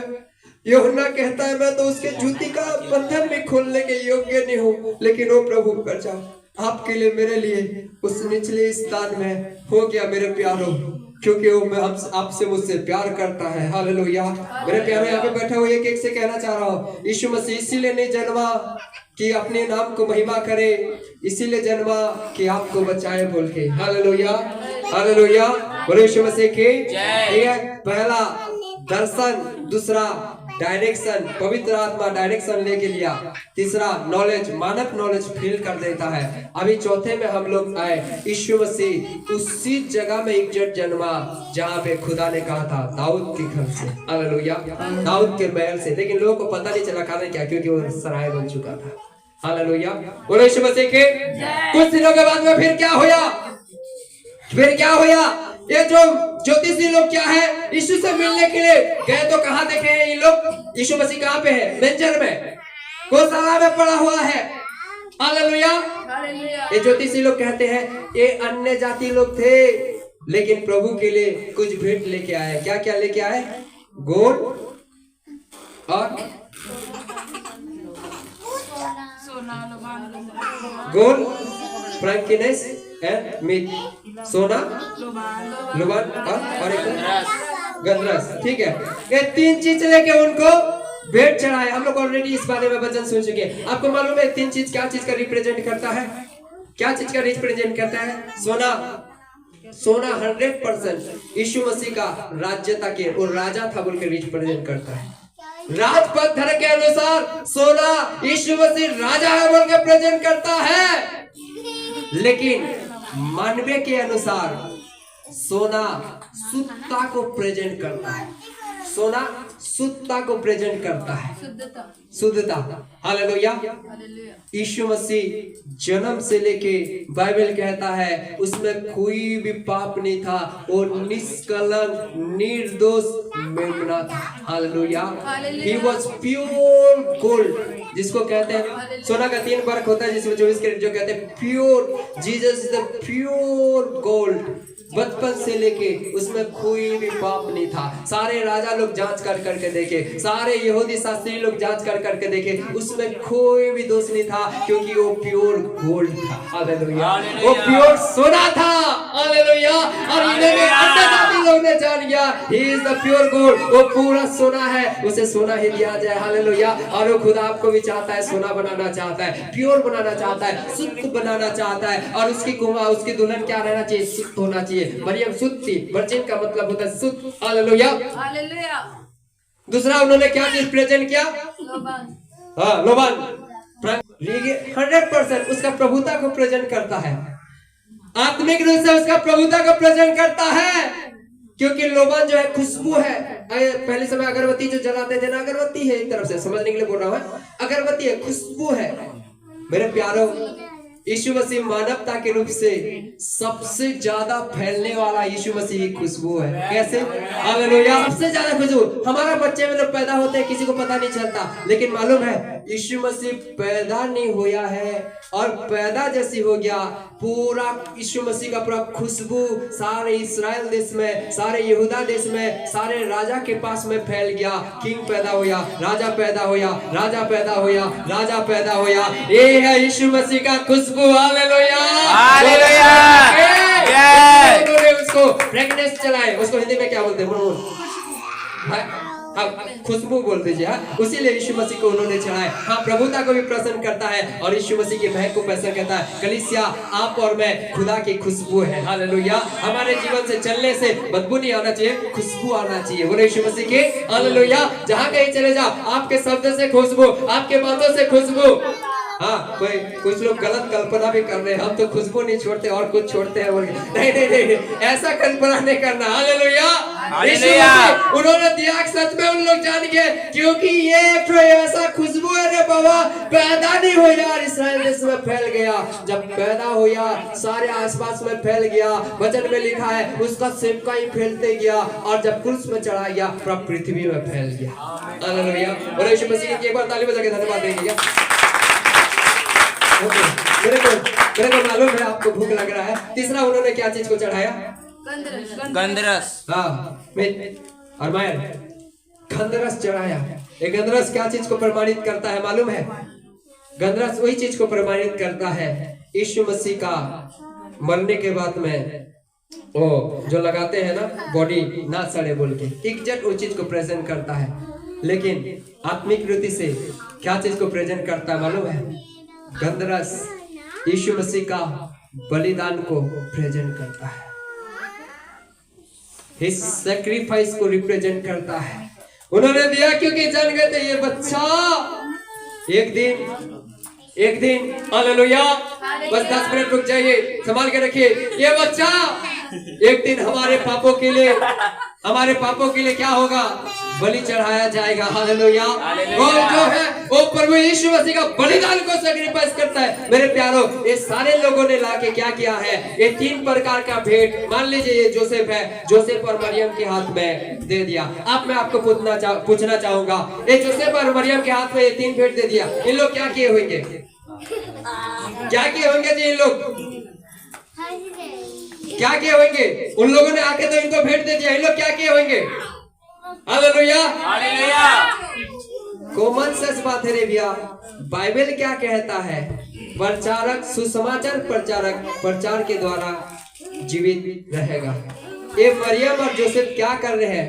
यूहन्ना कहता है मैं तो उसके जूती का बंधन भी खोलने के योग्य नहीं हूँ, लेकिन वो प्रभु कर जाओ। आपके लिए, मेरे लिए उस निचले स्थान में हो गया मेरे प्यारों, क्योंकि वो मैं आपसे, मुझसे प्यार करता है। हालेलुया। मेरे प्यारों, यहाँ पे बैठे हुए एक से कहना चाह रहा हूँ, यीशु मसीह इसीलिए नहीं जन्मा कि अपने नाम को महिमा करे, इसीलिए जन्मा कि आपको बचाए बोल के। हालेलुया। हालेलुया। बोलो यीशु मसीह की जय। ठीक है, पहला दर्शन, दूसरा डायरेक्शन, पवित्र आत्मा डायरेक्शन लेके लिया, तीसरा नॉलेज, मानव नॉलेज फील कर देता है। अभी चौथे में हम लोग आए, यीशु मसीह उसी जगह में इज्जत जन्मा जहाँ पे खुदा ने कहा था दाऊद के घर से। हालेलुया। दाऊद के महल से, लेकिन लोगों को पता नहीं चला कारण क्या, क्योंकि वो सराय बन चुका था। हालेलुया। बोलो यीशु मसीह के। कुछ दिनों के बाद में फिर क्या हुआ? ये जो ज्योतिषी लोग क्या है, यीशु से मिलने के लिए गए तो कहाँ देखे हैं ये लोग? यीशु मसीह कहाँ पे है? मेंजर में, गौशाला में पड़ा हुआ है। हालेलुया। ये ज्योतिषी लोग कहते हैं ये अन्य जाति लोग थे, लेकिन प्रभु के लिए कुछ भेंट लेके आए। क्या क्या लेके आए? गोल्ड और गोल्ड, फ्रैंकिनेस एंड मीट, सोना, लुबान और एक गंधरस। ठीक है, ये तीन चीज लेके उनको भेंट चढ़ाए। हम लोग ऑलरेडी इस बारे में वचन सुन चुके हैं। आपको मालूम है तीन चीज क्या चीज का रिप्रेजेंट करता है? क्या चीज का रिप्रेजेंट करता है? सोना। सोना 100% यीशु मसीह का राज्यता के, और राजा था बोल के रिप्रेजेंट करता है। राजपथ धर्म के अनुसार सोना यीशु मसीह राजा है बोल के प्रेजेंट करता है, लेकिन मानवीय के अनुसार सोना शुद्धता को प्रेजेंट करता है। सोना शुद्धता को प्रेजेंट करता है, शुद्धता। हालेलुया। यीशु मसीह जन्म से लेके बाइबल कहता है उसमें कोई भी पाप नहीं था, और निष्कलंक निर्दोष मेमना था। Hallelujah. He was pure gold, जिसको कहते हैं सोना का 3 वर्ग होता है, जिसमें 24 कैरेट, जो कहते हैं pure. Jesus is the pure gold. बचपन से लेके उसमें कोई भी पाप नहीं था। सारे राजा लोग जांच कर करके देखे, सारे यहूदी शास्त्री लोग जांच कर करके देखे, उसमें कोई भी दोष नहीं था, क्योंकि वो प्योर गोल्ड था। हालेलुया। वो प्योर सोना था। हालेलुया। और इन्होंने अन्य जाति लोगों ने जान लिया he is the pure gold. वो पूरा सोना है, उसे सोना ही दिया जाए। हालेलुया। और वो खुदा आपको भी चाहता है, सोना बनाना चाहता है, प्योर बनाना चाहता है, शुद्ध बनाना चाहता है। और उसकी दुल्हन क्या रहना चाहिए? शुद्ध होना चाहिए। मरियम शुद्ध थी। वर्जिन का मतलब होता है शुद्ध। हालेलुया। हालेलुया। दूसरा उन्होंने क्या चीज प्रेजेंट किया? लोबान। 100% उसका प्रभुता को प्रेजेंट करता है, आत्मिक रूप से उसका प्रभुता को प्रेजेंट करता है, क्योंकि लोबान जो है खुशबू है। पहले समय अगरबत्ती जो जलाते थे ना, अगरबत्ती है, एक तरफ से समझने के लिए बोल रहा हूँ, अगरबत्ती है, खुशबू है। मेरे प्यारों, यीशु मसीह मानवता के रूप से सबसे ज्यादा फैलने वाला यीशु मसीह की खुशबू है। कैसे? हालेलुया। सबसे ज्यादा खुशबू। हमारा बच्चे में लोग पैदा होते हैं, किसी को पता नहीं चलता, लेकिन मालूम है यीशु मसीह पैदा नहीं हुआ है और पैदा जैसी हो गया, पूरा यीशु मसीह का पूरा खुशबू सारे इस्राएल देश में, सारे यहूदा देश में, सारे राजा के पास में फैल गया। किंग पैदा हुआ, राजा पैदा हुआ, राजा पैदा हुआ, राजा पैदा हुआ। ये है यीशु मसीह का खुशबू। Hallelujah, hallelujah. जय। उन्होंने उसको फ्रेगनेंस चलाए, उसको हिंदी में क्या बोलते हैं? हाँ, खुशबू बोल दीजिए। हाँ, उसीलिए यीशु मसीह को उन्होंने चढ़ाया। हाँ, प्रभुता को भी प्रसन्न करता है और यीशु मसीह की महक को प्रसन्न करता है। कलीसिया, आप और मैं खुदा की खुशबू है। हालेलुया। हमारे जीवन से चलने से बदबू नहीं आना चाहिए, खुशबू आना चाहिए। बोले यीशु मसीह के हालेलुया। जहाँ कहीं चले जाओ, आपके शब्द से खुशबू, आपके बातों से खुशबू। हाँ, कुछ लोग गलत कल्पना भी कर रहे हैं, हम तो खुशबू नहीं छोड़ते और कुछ छोड़ते हैं। नहीं नहीं नहीं, ऐसा कल्पना नहीं करना। हालेलुया। उन्होंने दिया सच में उन लोग जान गए, क्योंकि ये ऐसा खुशबू है रे बाबा, पैदा नहीं हो यार, इस्राएल देश में फैल गया। जब पैदा हुआ सारे आसपास में फैल गया। वचन में लिखा है उसका सिमका ही फैलते गया और जब क्रूस में चढ़ा गया पूरा पृथ्वी में फैल गया। हालेलुया। और यीशु मसीह की एक बार ताली बजा के धन्यवाद देंगे। मेरे को मालूम है आपको भूख लग रहा है। तीसरा उन्होंने क्या चीज को चढ़ाया? गंधरस। हाँ, और मैं गंधरस चढ़ाया। ये गंधरस क्या चीज को प्रमाणित करता है मालूम है? गंधरस वही चीज को प्रमाणित करता है यीशु मसीह का मरने के बाद में वो जो लगाते हैं ना, बॉडी ना सड़े बोल के, एग्जैक्ट वो चीज को प्रेजेंट करता है। लेकिन आत्मिक रीति से क्या चीज को प्रेजेंट करता है मालूम है? गंधरस यीशु मसीह का बलिदान को प्रेजेंट करता है, हिज सैक्रिफाइस को रिप्रेजेंट करता है। उन्होंने दिया क्योंकि जान गए थे ये बच्चा एक दिन हालेलुया। बस 10 मिनट रुक जाइए, संभाल के रखिए। ये बच्चा एक दिन हमारे पापों के लिए क्या होगा? बलि चढ़ाया जाएगा। हालेलुया। वो जो है वो प्रभु यीशु मसीह का बलिदान को सैक्रिफाइस करता है। मेरे प्यारो, ये सारे लोगों ने लाके क्या किया है? ये 3 प्रकार का भेंट, मान लीजिए ये जोसेफ है, जोसेफ और मरियम के हाथ में दे दिया। मैं आपको पूछना चाहूंगा, ये जोसेफ और मरियम के हाथ में ये 3 भेंट दे दिया, इन लोग क्या किए होंगे? क्या किए होंगे जी? इन लोग क्या किए होंगे? उन लोगों ने आके तो इनको भेंट दे दिया, इन लोग क्या किए होंगे? Hallelujah, hallelujah. कॉमन सेंस बात है रे भैया। बाइबल क्या कहता है? प्रचारक, सुसमाचार प्रचारक प्रचार के द्वारा जीवित रहेगा। ये मरियम और जोसेफ क्या कर रहे हैं?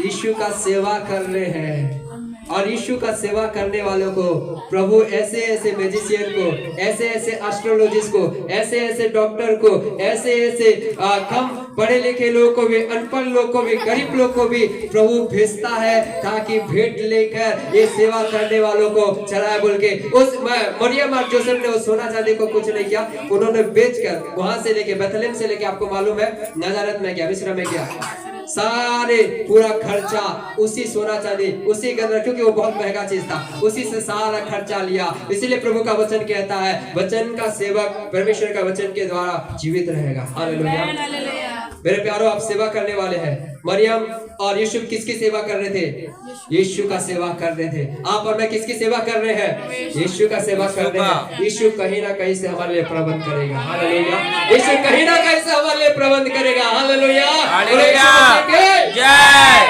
यीशु का सेवा कर रहे हैं। और यीशु का सेवा करने वालों को प्रभु ऐसे ऐसे मैजिशियन को, ऐसे ऐसे एस्ट्रोलॉजिस्ट को, ऐसे ऐसे डॉक्टर को, ऐसे ऐसे कम पढ़े लिखे लोगों को भी, अनपढ़ लोग को भी, गरीब लोग को भी प्रभु भेजता है ताकि भेंट लेकर ये सेवा करने वालों को चढ़ाए बोल के। उस मरियम और जोसेफ ने उस सोना चांदी को कुछ नहीं किया, उन्होंने बेचकर वहां से लेके बेथलेम से लेके, आपको मालूम है नजारत में क्या, मिस्र में क्या, सारे पूरा खर्चा उसी सोना चांदी, उसी गंधरस, क्योंकि वो बहुत महंगा चीज था, उसी से सारा खर्चा लिया। इसीलिए प्रभु का वचन कहता है वचन का सेवक परमेश्वर का वचन के द्वारा जीवित रहेगा। हालेलुया। मेरे प्यारो, आप सेवा करने वाले हैं। मरियम और यीशु किसकी सेवा कर रहे थे? यीशु का सेवा कर रहे थे। आप और मैं किसकी सेवा कर रहे हैं? यीशु का सेवा कर रहे हैं। यीशु कहीं ना कहीं से हमारे लिए प्रबंध करेगा। हालेलुया। यीशु कहीं ना कहीं से हमारे लिए प्रबंध करेगा। हालेलुया, जय।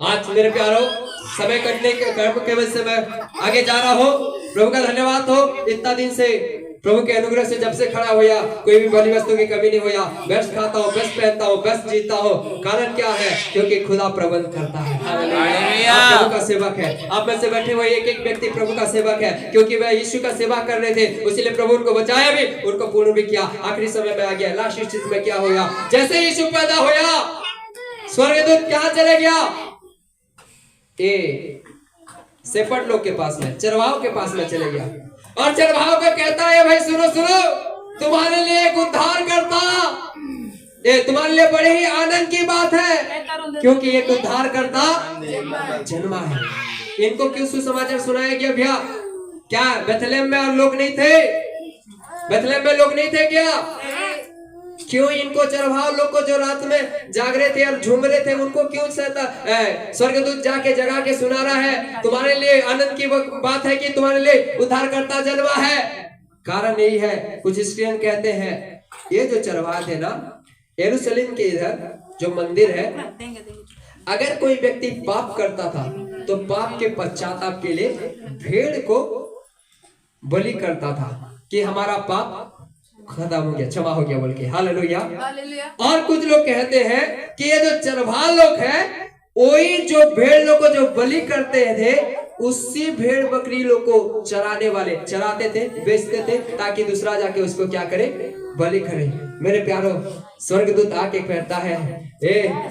आज मेरे प्यारो, समय कटने के वजह से मैं आगे जा रहा हूँ। प्रभु का धन्यवाद हो, इतना दिन से प्रभु के अनुग्रह से जब से खड़ा हुआ, कोई भी बड़ी वस्तु की कमी नहीं हुआ। बेस्ट खाता हूँ, बेस्ट पहनता हूँ, बेस्ट जीता हूँ। कारण क्या है? क्योंकि खुदा प्रबंध करता है। आप प्रभु का सेवक है। आप में से बैठे हुए एक एक व्यक्ति प्रभु का सेवक है, क्योंकि वह यीशु का सेवा कर रहे थे, इसलिए प्रभु उनको बचाया भी, उनको पूर्ण भी किया। आखिरी समय में आ गया, लास्ट स्टेज में क्या होगा? जैसे यीशु पैदा हुआ, स्वर्गदूत कहाँ चले गया? सेपट लोग के पास में, चरवाहों के पास में चले गया और चरवाहों को कहता है, भाई सुनो सुनो, तुम्हारे लिए एक उद्धार करता, ये तुम्हारे लिए बड़े ही आनंद की बात है, क्योंकि एक उद्धार करता जन्मा है। इनको क्यों सुसमाचार सुनाया गया भैया? क्या बेथलेम में और लोग नहीं थे? बेथलेहम में लोग नहीं थे क्या? क्यों इनको चरवाहा लोग को जो रात में जाग रहे थे और झूम रहे थे उनको क्यों स्वर्गदूत जाके जगा के सुना रहा है? तुम्हारे लिए आनंद की बात है कि तुम्हारे लिए उद्धारकर्ता जन्मा है। कारण यही है, कुछ हिस्ट्रियन कहते हैं ये जो चरवाहा थे ना यरूशलेम के इधर जो मंदिर है, अगर कोई व्यक्ति पाप करता था तो पाप के पश्चाताप के लिए भेड़ को बलि करता था कि हमारा पाप खत्म हो गया, क्षमा हो गया बोल के। हालेलुया। और कुछ लोग कहते हैं कि ये जो चरवाहा लोग हैं वही जो भेड़ लोग को जो बलि करते थे उसी भेड़ बकरी लोग को चराने वाले चराते थे, बेचते थे ताकि दूसरा जाके उसको क्या करे? बलि करे। मेरे प्यारो, स्वर्गदूत आके कहता है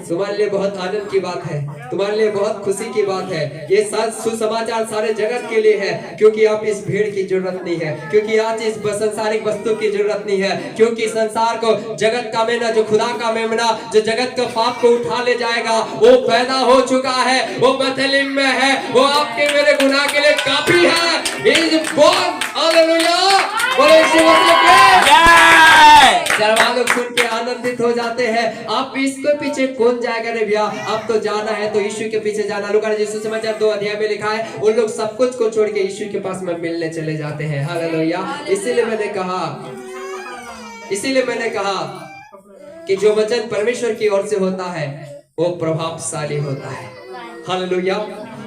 तुम्हारे लिए बहुत आनंद की बात है, तुम्हारे लिए बहुत खुशी की बात है, ये सुसमाचार सारे जगत के लिए है, क्योंकि अब इस भीड़ की जरूरत नहीं है, क्योंकि आज इस संसारिक वस्तु की जरूरत नहीं है, क्योंकि संसार को जगत का मेमना जो खुदा का मेमना जो जगत के पाप को उठा ले जाएगा वो पैदा हो चुका है, वो बेथलेहम में है, वो आपके मेरे गुनाह के लिए काफी है। चरवाहा लोग सुन के आनंदित हो जाते हैं। आप इसके पीछे कौन जाएगा रे भैया? आप तो जाना है तो यीशु के पीछे जाना। लूका यीशु समाचार 2 अध्याय में लिखा है उन लोग सब कुछ को छोड़ के यीशु के पास में मिलने चले जाते हैं। हालेलुया। इसीलिए मैंने कहा कि जो वचन परमेश्वर की ओर से होता है वो प्रभावशाली होता है। हालेलुया।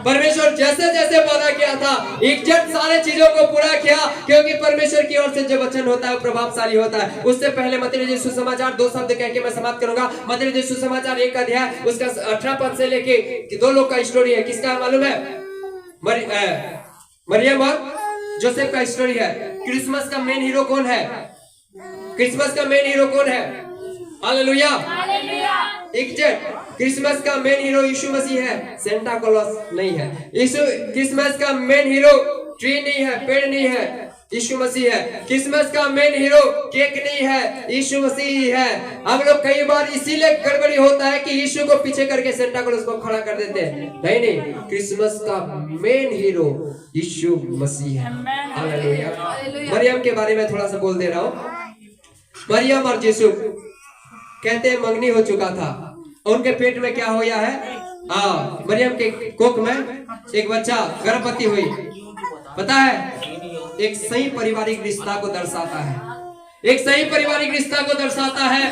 परमेश्वर जैसे जैसे वादा किया था एग्जैक्ट सारे चीजों को पूरा किया, क्योंकि परमेश्वर की ओर से जो वचन होता है वो प्रभावशाली होता है। उससे पहले मत्ती सुसमाचार 2 शब्द कह के मैं समाप्त करूंगा। मत्ती सुसमाचार 1 अध्याय उसका 18 पद से लेके 2 लोग का स्टोरी है। किसका मालूम है? मरियम और जोसेफ का स्टोरी है। क्रिसमस का मेन हीरो कौन है? क्रिसमस का मेन हीरो कौन है? हालेलुया। क्रिसमस का मेन हीरो यीशु मसीह है, सेंटा क्लॉज नहीं है। क्रिसमस का मेन हीरो ट्री नहीं है, पेड़ नहीं है, यीशु मसीह है। क्रिसमस का मेन हीरो केक नहीं है, यीशु मसीह है। हम लोग कई बार इसीलिए गड़बड़ी होता है कि यीशु को पीछे करके सेंटा क्लॉज को खड़ा कर देते हैं। नहीं, क्रिसमस का मेन हीरो यीशु मसीह है। हालेलुया। मरियम के बारे में थोड़ा सा बोल दे रहा हूँ। मरियम और यीशु कहते हैं मंगनी हो चुका था, उनके पेट में क्या हो गया है? मरियम के कोख में एक बच्चा गर्भवती हुई। पता है, एक सही पारिवारिक रिश्ता को दर्शाता है, एक सही पारिवारिक रिश्ता को दर्शाता है।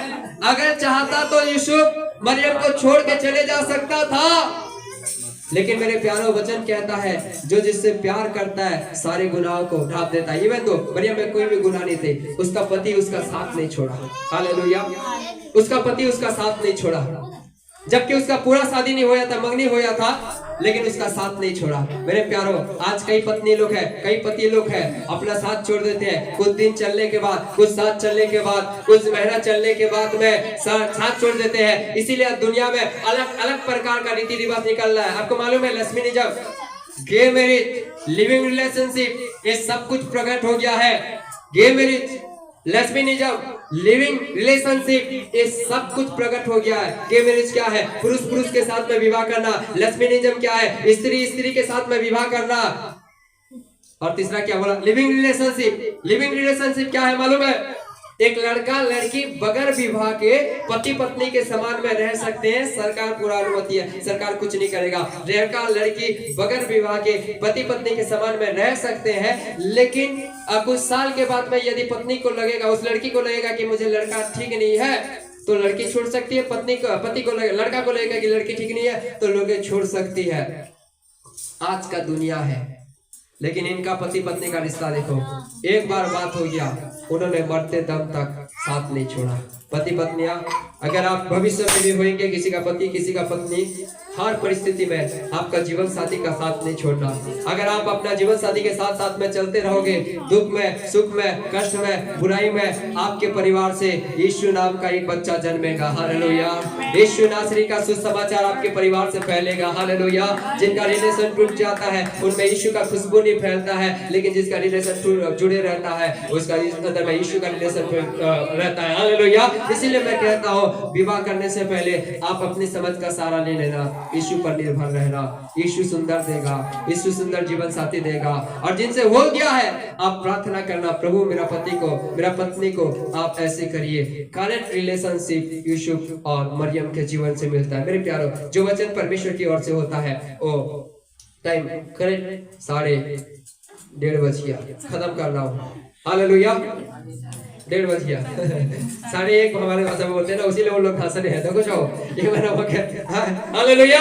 अगर चाहता तो यूसुफ मरियम को छोड़ के चले जा सकता था, लेकिन मेरे प्यारो वचन कहता है जो जिससे प्यार करता है सारे गुनाहों को ढाप देता है। ये तो मरियम में कोई भी गुनाह नहीं थे, उसका पति उसका साथ नहीं छोड़ा। हालेलुया। उसका पति उसका साथ नहीं छोड़ा, जबकि उसका पूरा शादी नहीं होया था, मंगनी होया था, लेकिन उसका साथ नहीं छोड़ा। मेरे प्यारो, आज कई पत्नी लोग हैं, कई पति लोग हैं, अपना साथ छोड़ देते हैं। कुछ दिन चलने के बाद, कुछ साथ चलने के बाद, कुछ महीना चलने के बाद में साथ छोड़ देते हैं। इसीलिए दुनिया में अलग अलग प्रकार का रीति रिवाज निकल रहा है। आपको मालूम है, lesbianism, gay marriage, living relationship, ये सब कुछ प्रकट हो गया है। Gay marriage, lesbianism, living relationship, ये सब कुछ प्रकट हो गया है। गे मैरिज क्या है? पुरुष पुरुष के साथ में विवाह करना। लेस्बियनिज्म क्या है? स्त्री स्त्री के साथ में विवाह करना। और तीसरा क्या बोला? Living relationship. लिविंग रिलेशनशिप क्या है मालूम है? एक लड़का लड़की बगैर विवाह के पति पत्नी के समान में रह सकते हैं, सरकार पूरा अनुमति है, सरकार कुछ नहीं करेगा। लड़का लड़की बगैर विवाह के पति पत्नी के समान में रह सकते हैं, लेकिन कुछ साल के बाद में यदि पत्नी को लगेगा, उस लड़की को लगेगा कि मुझे लड़का ठीक नहीं है, तो लड़की छोड़ सकती है। पत्नी को, पति को, लड़का को लगेगा कि लड़की ठीक नहीं है, तो लड़की छोड़ सकती है। आज का दुनिया है, लेकिन इनका पति पत्नी का रिश्ता देखो, एक बार बात हो गया, उन्होंने मरते दम तक साथ नहीं छोड़ा। पति पत्नियां, अगर आप भविष्य में भी होंगे किसी का पति किसी का पत्नी, हर परिस्थिति में आपका जीवन साथी का साथ नहीं छोड़ना। अगर आप अपना जीवन साथी के साथ साथ में चलते रहोगे, दुख में, सुख में, कष्ट में, बुराई में, आपके परिवार से यीशु नाम का एक बच्चा जन्मेगा। हालेलुया। यीशु नासरी का सुसमाचार आपके परिवार से फैलेगा। हालेलुया। जिनका रिलेशन टूट जाता है उनमें यीशु का खुशबू नहीं फैलता है, लेकिन जिसका रिलेशन जुड़े रहता है उसका अंदर में यीशु का रिलेशन रहता है। हालेलुया। इसीलिए मैं कहता हूँ, विवाह करने से पहले आप अपनी समझ का सहारा ले लेना। यीशु पर निर्भर रहना। यीशु सुंदर देगा, यीशु सुंदर जीवन साथी देगा। और जिनसे हो गया है आप प्रार्थना करना, प्रभु मेरा पति को, मेरा पत्नी को आप ऐसे करिए। करेक्ट रिलेशनशिप यूसुफ और मरियम के जीवन से मिलता है। मेरे प्यारो, जो वचन परमेश्वर की ओर से होता है वो टाइम करेक्ट 1:30 बज गया, खत्म करना हो। हालेलुया, 1:30 बज गया। 1:30 हमारे भाषा में बोलते हैं ना, उसी लिए वो लोग हंस रहे हैं। देखो जाओ, ये मेरा हो गया। हालेलुया।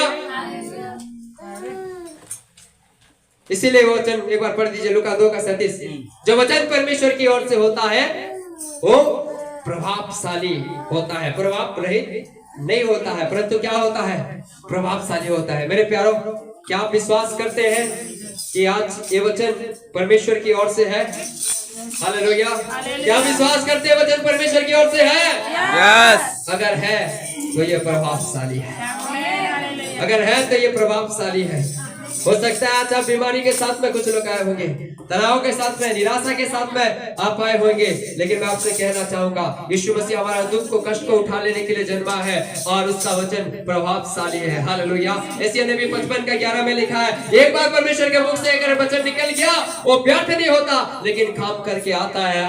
इसीलिए वो वचन एक बार पढ़ दीजिए, लूका 2:37। जो वचन परमेश्वर की ओर से होता है वो प्रभावशाली होता है, प्रभाव रहित नहीं होता है, परंतु क्या होता है? प्रभावशाली होता है। मेरे प्यारो, क्या आप विश्वास करते हैं कि आज ये वचन परमेश्वर की ओर से है? हालेलुया। क्या विश्वास करते हैं वचन परमेश्वर की ओर से है? यस। अगर है तो ये प्रभावशाली है, अगर है तो ये प्रभावशाली है। हो सकता है आज आप बीमारी के साथ में कुछ लोग आए होंगे, तनाव के साथ में, निराशा के साथ में आप आए होंगे, लेकिन मैं आपसे कहना चाहूंगा यीशु मसीह हमारा दुख को, कष्ट को उठा लेने के लिए जन्मा है और उसका वचन प्रभावशाली है। हालेलुया। एशिया नबी 55:11 में लिखा है, एक बार परमेश्वर के मुख से अगर वचन निकल गया वो व्यर्थ नहीं होता लेकिन काम करके आता है।